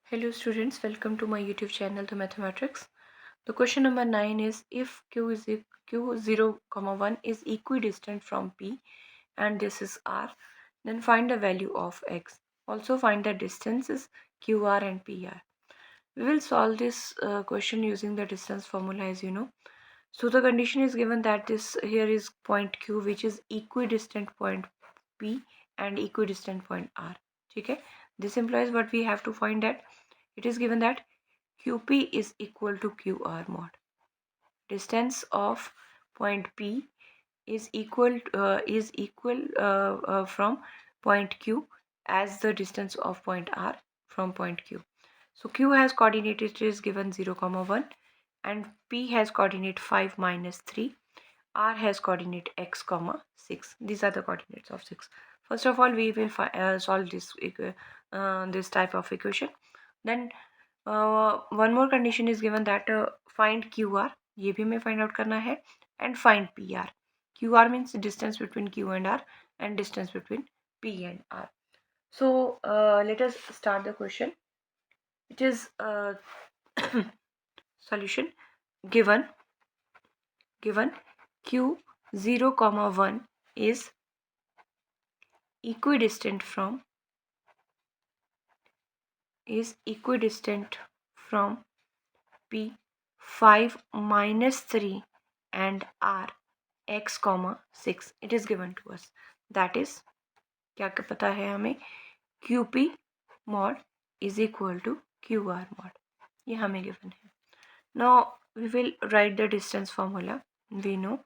Hello students, welcome to my YouTube channel The Mathematics. The question number 9 is if q0, 1 is equidistant from P and this is R, then find the value of x. Also find the distances QR and PR. We will solve this question using the distance formula as you know. So the condition is given that this here is point Q which is equidistant point P and equidistant point R. Okay? This implies what we have to find that it is given that QP is equal to QR mod. Distance of point P is equal from point Q as the distance of point R from point Q. So Q has coordinate, it is given 0, 1 and P has coordinate 5, -3. R has coordinate x, 6. These are the coordinates of 6. First of all, we will solve this type of equation. Then one more condition is given that find QR. ये भी हमें find out करना है and find PR. QR means distance between Q and R and distance between P and R. So let us start the question. It is solution given Q 0, 1 is equidistant from P 5, -3 and R x, 6. It is given to us. That is क्या क्या पता है हमें QP mod is equal to QR mod. ये हमें given है. Now we will write the distance formula. We know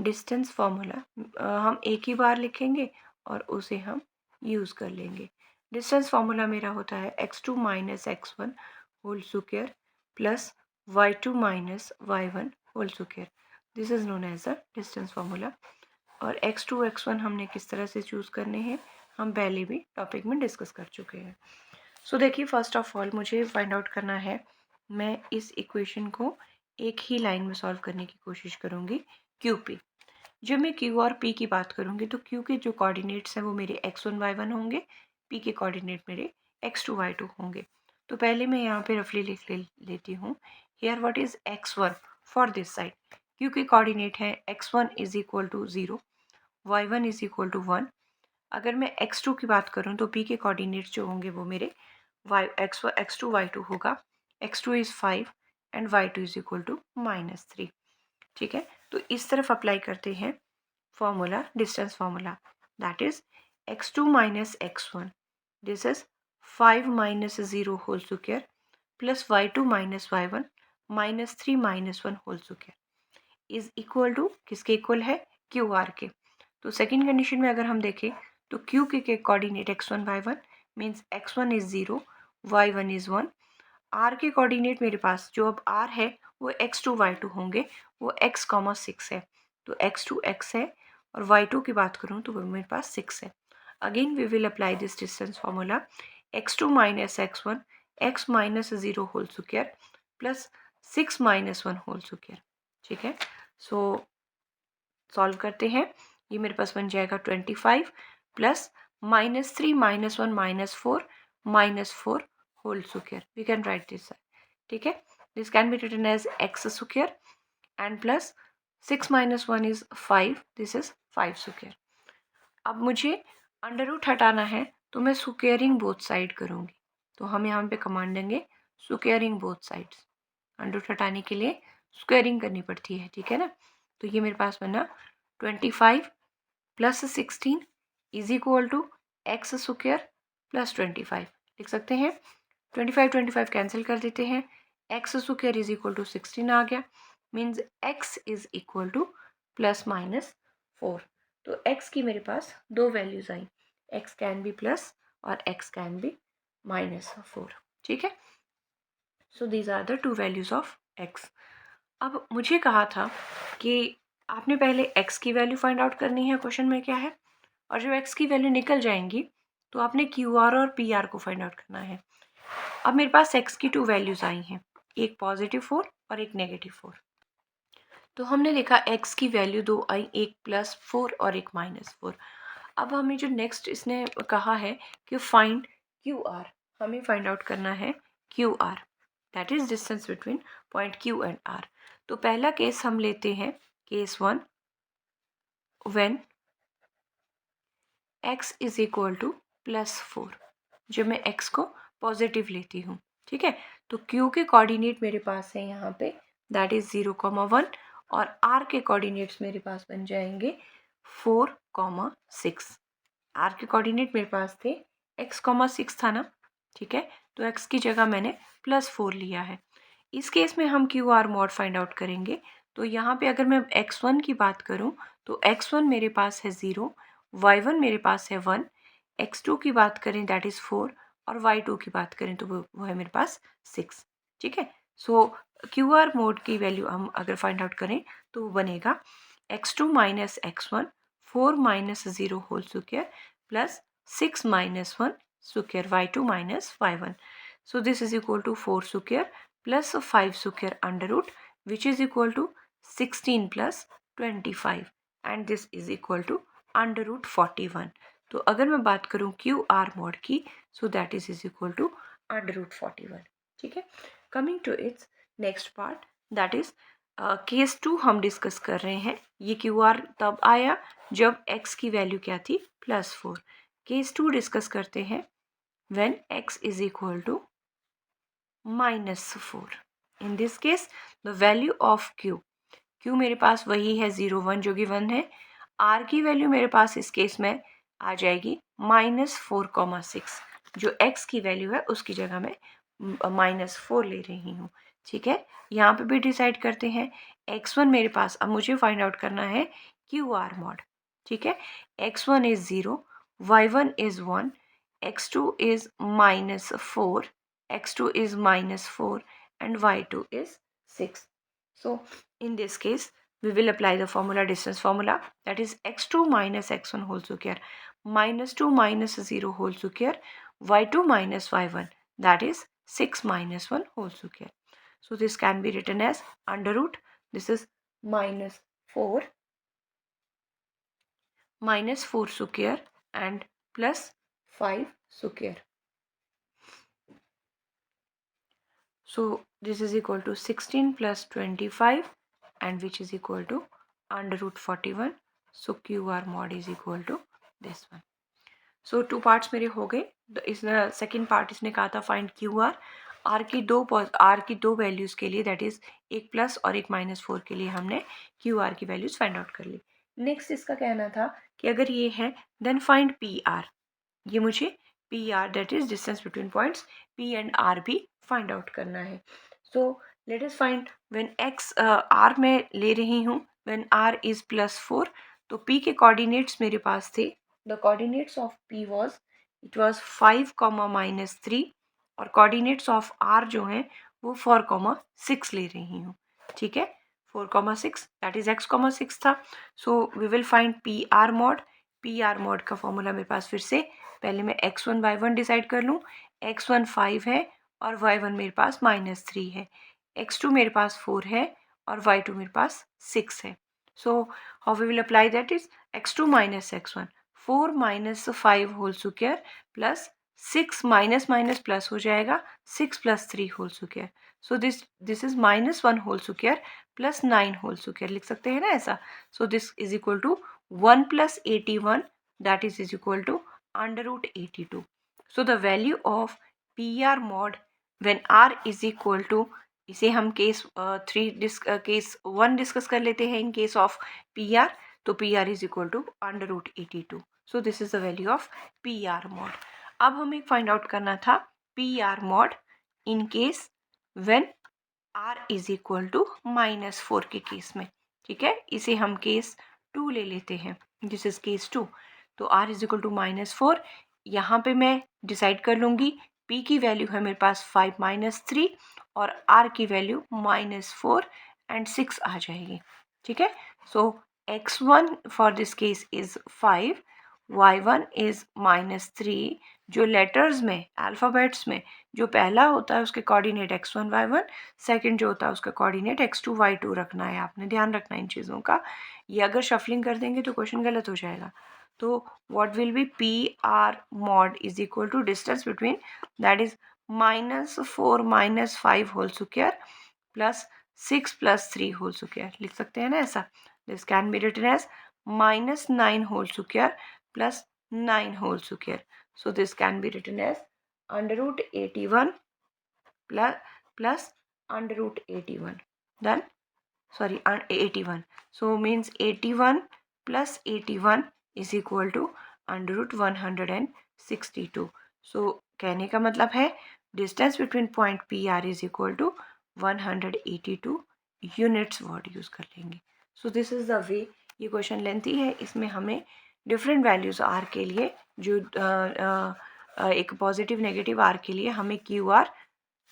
distance formula हम एक ही बार लिखेंगे और उसे हम यूज़ कर लेंगे. डिस्टेंस फार्मूला मेरा होता है x2 - x1 whole square plus y2 - y1 whole square. This is known as a distance formula. और x2 x1 हमने किस तरह से चूज़ करने हैं हम पहले भी टॉपिक में डिस्कस कर चुके हैं. सो देखिए, फर्स्ट ऑफ ऑल मुझे फाइंड आउट करना है. मैं इस इक्वेशन को एक ही लाइन में सॉल्व करने की कोशिश करूँगी. QP, जब मैं Q और P की बात करूँगी तो Q के जो कोऑर्डिनेट्स हैं वो मेरे x1 y1 होंगे, P के कोऑर्डिनेट मेरे x2 y2 होंगे. तो पहले मैं यहाँ पे रफली लिख लेती हूँ. Here what is x1 for this side. Q के कोऑर्डिनेट है x1 is equal to 0, y1 is equal to 1. अगर मैं x2 की बात करूँ तो P के कोऑर्डिनेट्स जो होंगे वो मेरे x2 y2 होगा. x2 is 5 and y2 is equal to -3. ठीक है, तो इस तरफ अप्लाई करते हैं formula, distance formula. That is x2 - x1. This is 5 - 0 whole square plus y2 - y1 -3 - 1 whole square is equal to किसके इक्वल है QR के. तो सेकेंड कंडीशन में अगर हम देखें तो Q के coordinate x1 y1 means x1 is 0, y1 is 1. R के कोऑर्डिनेट मेरे पास जो अब R है वो x2 y2 होंगे, वो x, 6 है. तो x2 x है और y2 की बात करूँ तो वो मेरे पास 6 है. Again we will apply this distance formula. x2 - x1 x - 0 whole square plus 6 - 1 whole square. ठीक है, सो सॉल्व करते हैं. ये मेरे पास बन जाएगा 25 plus -3 - 1 -4 -4 whole square. We can write this. ठीक है, this can be written as x square and plus 6 - 1 is 5. This is 5 square. अब मुझे अंडर रूट हटाना है तो मैं स्क्वेयरिंग बोथ साइड करूँगी. तो हम यहाँ पे कमांड देंगे squaring both sides. Under root हटाने के लिए स्क्वेयरिंग करनी पड़ती है. ठीक है ना. तो ये मेरे पास बना 25 plus 16 is equal to x square plus 25. लिख सकते हैं 25 कैंसिल कर देते हैं. X square is equal to 16 आ गया. Means x is equal to +-4. तो एक्स की मेरे पास दो वैल्यूज आई. एक्स कैन बी प्लस और एक्स कैन बी -4. ठीक है, so these are the two values of x. अब मुझे कहा था कि आपने पहले x की वैल्यू फाइंड आउट करनी है क्वेश्चन में क्या है, और जब x की वैल्यू निकल जाएंगी तो आपने QR और PR को फाइंड आउट करना है. अब मेरे पास x की टू वैल्यूज आई हैं, एक +4 और एक -4. तो हमने लिखा x की वैल्यू दो आई, एक +4 और एक -4. अब हमें जो नेक्स्ट इसने कहा है कि फाइंड QR, हमें फाइंड आउट करना है Q R, that is distance between point Q and R. तो पहला केस हम लेते हैं, case 1, when x is equal to +4, जब मैं x को पॉजिटिव लेती हूँ, ठीक है। तो q के कोऑर्डिनेट मेरे पास है यहाँ पे, दैट इज 0,1, और r के कोऑर्डिनेट्स मेरे पास बन जाएंगे 4,6। r के कोऑर्डिनेट मेरे पास थे, x,6 था ना, ठीक है। तो x की जगह मैंने +4 लिया है। इस केस में हम Q R mod find out करेंगे। तो यहाँ पे अगर मैं x1 की बात करूँ तो x1 मेरे पास है 0, y1 मेरे पास है 1, x2 की बात करें दैट इज़ 4, और y2 की बात करें तो वो है मेरे पास 6, ठीक है। सो क्यू आर मोड की वैल्यू हम अगर फाइंड आउट करें तो वो बनेगा x2 minus x1, 4 minus 0 whole square plus 6 minus 1 square, y2 minus y1. So this is equal to 4 square plus 5 square under root, which is equal to 16 plus 25, and this is equal to under root 41. तो अगर मैं बात करूँ Q R mod की, so that is equal to under root 41, ठीक है। Coming to its next part, that is case 2 हम discuss कर रहे हैं। ये क्यू आर तब आया जब x की वैल्यू क्या थी, +4। केस 2 डिस्कस करते हैं when x is equal to -4. In this case the value of q मेरे पास वही है 0, 1 जो कि 1 है। r की वैल्यू मेरे पास इस केस में आ जाएगी -4,6, जो x की वैल्यू है उसकी जगह मैं -4 ले रही हूँ, ठीक है। यहाँ पे भी डिसाइड करते हैं। x1 मेरे पास, अब मुझे फाइंड आउट करना है क्यू आर मॉड, ठीक है। x1 is 0, y1 is 1, x2 is -4, x2 is -4, and y2 is 6. So in this case we will apply the formula, distance formula, that is x2 minus x1 whole square minus 2 minus 0 whole square, y2 minus y1, that is 6 minus 1 whole square. So this can be written as under root, this is -4 square and plus 5 square. So this is equal to 16 plus 25, and which is equal to under root 41. So QR mod is equal to this one. So 2 parts मेरे हो गए। इस second part इसने कहा था find Q R, are की दो values के लिए, दैट इज़ एक प्लस और एक -4 के लिए हमने क्यू आर की वैल्यूज़ फाइंड आउट कर ली। नेक्स्ट इसका कहना था कि अगर ये है देन फाइंड पी आर, ये मुझे P R that is distance between points P and R भी फाइंड आउट करना है। So let us find when x R में ले रही हूँ, व्हेन आर इज +4, तो पी के कोऑर्डिनेट्स मेरे पास थे, the coordinates of P was, it was 5, -3, और कोऑर्डिनेट्स ऑफ आर जो हैं वो 4,6 ले रही हूँ, ठीक है। 4,6 दैट इज x,6 था। So we will find P R mod. P R mod का फॉर्मूला मेरे पास फिर से, पहले मैं x1 y1 डिसाइड कर लूँ। x1 5 है और y1 मेरे पास -3 है, x2 मेरे पास 4 है और y2 मेरे पास 6 है। So how we will apply that is x2 minus x1, 4 minus 5 whole square plus 6 minus minus plus हो जाएगा, 6 + 3 whole square. So this is -1 whole square plus 9 whole square, लिख सकते हैं ना ऐसा। So this is equal to 1 + 81, that is equal to under root 82. So the value of PR mod when R is equal to, इसे हम case 1 discuss कर लेते हैं इन केस ऑफ PR, तो PR is equal to under root 82. So this is the value of PR mod. अब हमें find out करना था PR mod in case when R is equal to -4 के case में, ठीक है। इसे हम केस 2 ले लेते हैं, दिस इज केस 2। तो r इज इक्वल टू -4, यहाँ पे मैं डिसाइड कर लूँगी p की वैल्यू है मेरे पास 5 - 3 और r की वैल्यू -4 एंड 6 आ जाएगी, ठीक है। सो x1 for this case is 5, y1 is -3, जो लेटर्स में, अल्फ़ाबेट्स में जो पहला होता है उसके कोऑर्डिनेट x1 y1, सेकंड जो होता है उसका कोऑर्डिनेट x2 y2 रखना है, आपने ध्यान रखना है इन चीज़ों का। ये अगर शफलिंग कर देंगे तो क्वेश्चन गलत हो जाएगा। तो what will be P R mod is equal to distance between, that is -4 - 5 whole square plus 6 + 3 whole square लिख सकते हैं ना ऐसा. This can be written as -9 whole square plus 9 whole square. So this can be written as √81 plus √81. Then sorry, 81. So means 81 plus 81 is equal to √162. So कहने का मतलब है distance between point PR is equal to 182 units. Word use कर लेंगे. So this is the way. ये question lengthy है. इसमें हमें डिफरेंट वैल्यूज आर के लिए जो एक पॉजिटिव नेगेटिव आर के लिए हमें क्यू आर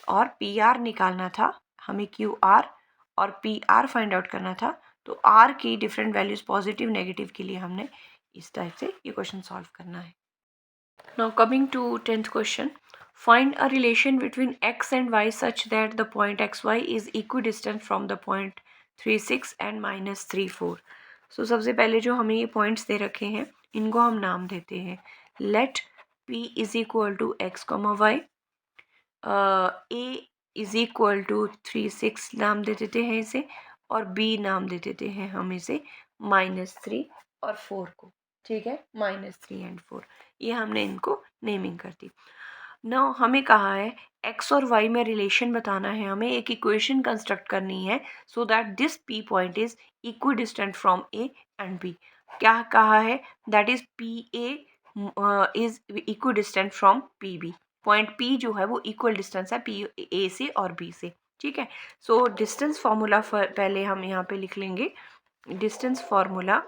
और पी आर निकालना था. हमें क्यू आर और पी आर फाइंड आउट करना था. तो आर की डिफरेंट वैल्यूज पॉजिटिव नेगेटिव के लिए हमने इस टाइप से ये क्वेश्चन सॉल्व करना है. Now coming to 10th question. Find a relation between x and y such that the point xy is equidistant from the point 36 and -34. So सबसे पहले जो हमें ये पॉइंट्स दे रखे हैं इनको हम नाम देते हैं. Let p is equal to x, y. A is equal to 36 नाम दे देते हैं इसे, और बी नाम दे देते हैं हम इसे -3 और 4 को. ठीक है, -3 एंड 4 ये हमने इनको नेमिंग कर दी. नाउ हमें कहा है एक्स और वाई में रिलेशन बताना है. हमें एक इक्वेशन कंस्ट्रक्ट करनी है so that this P point is equidistant from A and B. क्या कहा है? That is P A is equidistant from P B. Point P जो है वो इक्वल डिस्टेंस है पी ए से और बी से. ठीक है, सो डिस्टेंस फॉर्मूला पहले हम यहाँ पे लिख लेंगे. Distance formula,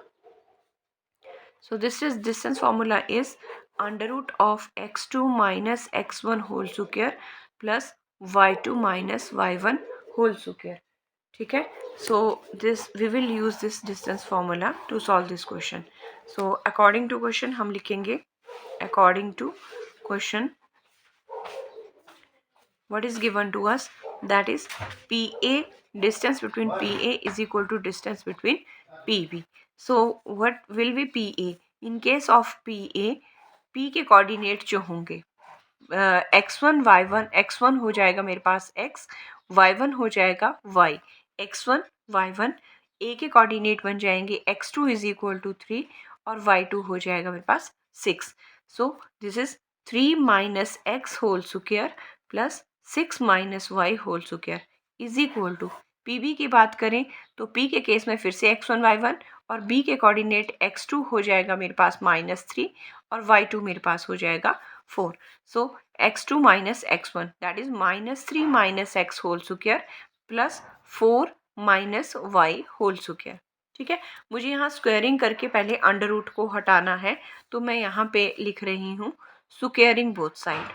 so this is distance formula is √of x2 minus x1 whole square plus y2 minus y1 whole square. ठीक है, so this we will use this distance formula to solve this question. So according to question हम लिखेंगे according to question what is given to us, that is PA, distance between PA is equal to distance between PB. So what will be PA? In case of PA, P के coordinate जो होंगे x1 y1, x1 हो जाएगा मेरे पास x, y1 हो जाएगा y. x1 y1 a के coordinate बन जाएंगे x2 इज इक्वल टू 3 और y2 हो जाएगा मेरे पास 6. So this is 3 minus x whole square plus 6 minus y whole square is equal to. P B की बात करें तो पी के केस में फिर से x1 y1 और बी के कोऑर्डिनेट x2 हो जाएगा मेरे पास -3 और y2 मेरे पास हो जाएगा 4. So x2 minus x1 that is -3 minus x whole square plus 4 minus y whole square. ठीक है, मुझे यहाँ स्क्वेयरिंग करके पहले अंडर रूट को हटाना है तो मैं यहाँ पे लिख रही हूँ squaring both side.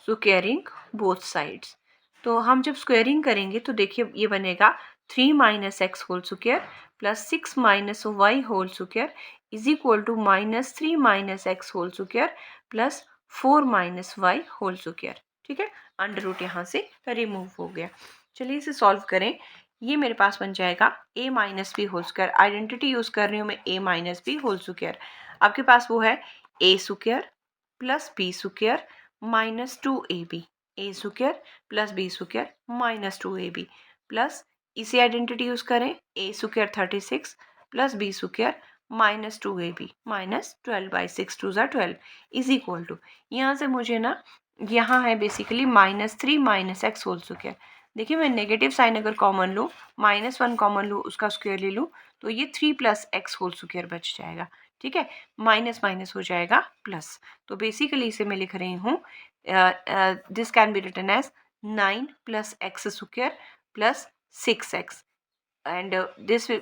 Squaring both sides. तो हम जब स्क्वेयरिंग करेंगे तो देखिए ये बनेगा 3 minus x whole square plus 6 minus y whole square is equal to -3 minus x whole square plus 4 minus y whole square. ठीक है, अंडर रूट यहाँ से रिमूव हो गया. चलिए इसे सॉल्व करें. ये मेरे पास बन जाएगा a minus B whole square. Identity use कर रही हूँ मैं a minus B whole square. आपके पास वो है a square plus B square -2ab, a square plus B square -2ab plus इसी आइडेंटिटी यूज करें a square 36 plus B square -2ab -12/6 2 12 is equal to. यहाँ से मुझे ना यहाँ है basically -3 minus x whole square. देखिए मैं नेगेटिव साइन अगर कॉमन लूँ -1 कॉमन लूँ उसका स्क्वायर ले लूँ तो ये 3 प्लस एक्स होल स्क्वायर बच जाएगा. ठीक है, माइनस माइनस हो जाएगा प्लस. तो बेसिकली इसे मैं लिख रही हूँ this can be written as 9 plus x square plus 6x and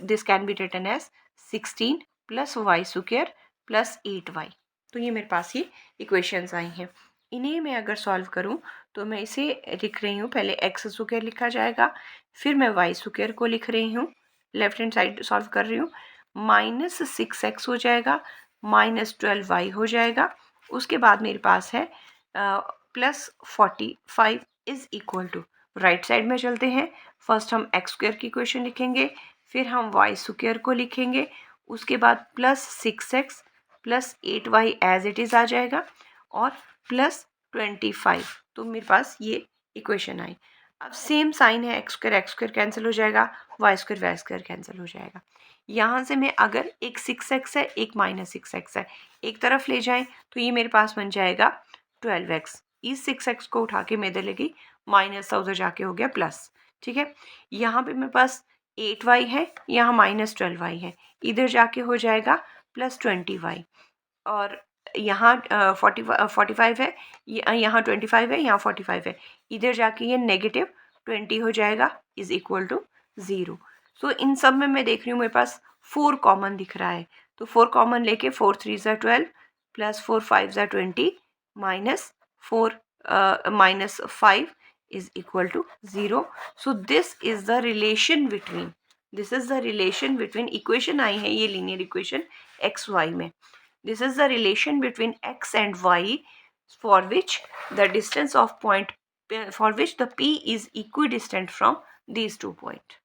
this can be written as 16 plus y square plus 8y. तो ये मेरे पास ये इक्वेशंस आई हैं. इन्हें मैं अगर सॉल्व करूं तो मैं इसे लिख रही हूँ पहले x स्क्वायर लिखा जाएगा, फिर मैं y स्क्वायर को लिख रही हूँ, लेफ्ट हैंड साइड सॉल्व कर रही हूँ, -6x हो जाएगा -12y हो जाएगा. उसके बाद मेरे पास है plus 45 is equal to. Right side में चलते हैं. फर्स्ट हम एक्स स्क्वायर की इक्वेशन लिखेंगे, फिर हम वाई स्क्वायर को लिखेंगे, उसके बाद plus 6x plus 8y as it is आ जाएगा और प्लस 25। तो मेरे पास ये इक्वेशन आई। अब सेम साइन है, एक्स स्क्र कैंसिल हो जाएगा, वाई स्क्र कैंसिल हो जाएगा। यहाँ से मैं अगर एक 6x है एक -6x है एक तरफ ले जाएं तो ये मेरे पास बन जाएगा 12x। इस 6x को उठा के मैं इधर लेगी माइनस था, उधर जाके हो गया प्लस। ठीक है, यहाँ पे मेरे पास 8y है, यहाँ -12y है, इधर जाके हो जाएगा +20y। और यहाँ 45 है, यहाँ 25 है, यहाँ 45 है, इधर जाके ये -20 हो जाएगा इज इक्वल टू 0। सो इन सब में मैं देख रही हूँ मेरे पास 4 कॉमन दिख रहा है, तो 4 कॉमन लेके 4 3 ज़ा 12 प्लस 4 5 ज़ा 20 minus 5 is equal to 0. So this is the relation between, this is the relation between, equation आई है ये linear equation x y में, this is the relation between x and y for which the distance of point, for which the p is equidistant from these 2 points.